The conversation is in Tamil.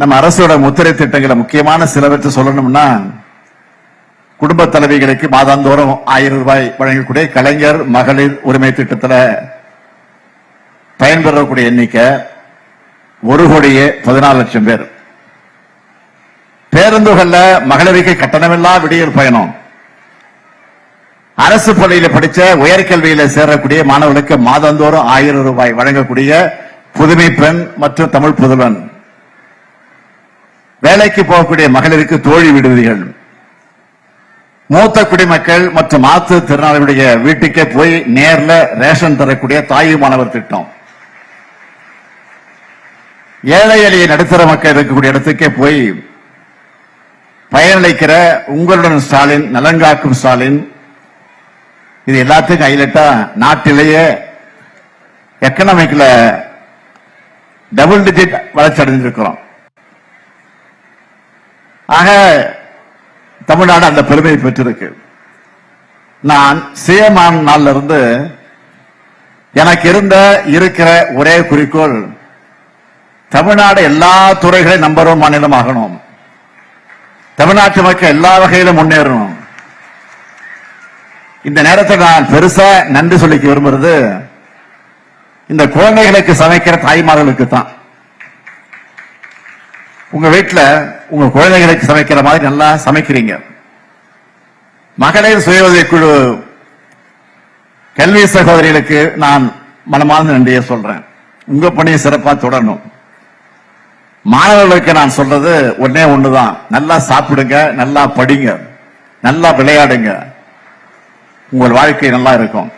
நம்ம அரசோட முத்திரை திட்டங்களை முக்கியமான சிலவற்றை சொல்லணும்னா, குடும்ப தலைவிகளுக்கு மாதாந்தோறும் 1000 ரூபாய் வழங்கக்கூடிய கலைஞர் மகளிர் உரிமை திட்டத்தில் பயன்பெறக்கூடிய எண்ணிக்கை 1,14,00,000 பேர். பேருந்துகள்ல மகளிருக்கு கட்டணமில்லா விடியல் பயணம். அரசு பள்ளியில் படிச்ச உயர்கல்வியில சேரக்கூடிய மாணவர்களுக்கு மாதந்தோறும் 1000 ரூபாய் வழங்கக்கூடிய புதுமை பெண் மற்றும் தமிழ் புதல்வன். வேலைக்கு போகக்கூடிய மகளிருக்கு தோழி விடுதிகள். மூத்த குடிமக்கள் மற்றும் மாற்றுத்திறனாளிகளுடைய வீட்டுக்கே போய் நேர்ல ரேஷன் தரக்கூடிய தாய் மாணவர் திட்டம். ஏழை எளிய நடுத்தர மக்கள் இருக்கக்கூடிய இடத்துக்கே போய் பயனளிக்கிற உங்களுடன் ஸ்டாலின், நலங்காக்கும் ஸ்டாலின். இது எல்லாத்துக்கும் ஹைலைட்டா நாட்டிலேயே எக்கனாமிக்ல டபுள் டிஜிட் வளர்ச்சி அடைஞ்சிருக்கிறோம். ஆக தமிழ்நாடு அந்த பெருமையை பெற்றிருக்கு. நான் சிஎம் நாள்ல இருந்து எனக்கு இருக்கிற ஒரே குறிக்கோள், தமிழ்நாடு எல்லா துறைகளையும் நம்பர் 1 மாநிலம் ஆகணும். தமிழ்நாட்டு மக்கள் எல்லா வகையிலும் முன்னேறணும். இந்த நேரத்தில் நான் பெருசா நன்றி சொல்லிக்க விரும்புறது இந்த குழந்தைகளுக்கு சமைக்கிற தாய்மார்களுக்கு தான். உங்க வீட்டுல உங்க குழந்தைகளுக்கு சமைக்கிற மாதிரி நல்லா சமைக்கிறீங்க. மகளிர் சுய உதவி குழு கல்வி சகோதரிகளுக்கு நான் மனமார்ந்த நன்றியை சொல்றேன். உங்க பணியை சிறப்பா தொடரணும். மாணவர்களுக்கு நான் சொல்றது ஒன்னே ஒண்ணுதான், நல்லா சாப்பிடுங்க, நல்லா படிங்க, நல்லா விளையாடுங்க, உங்கள் வாழ்க்கை நல்லா இருக்கும்.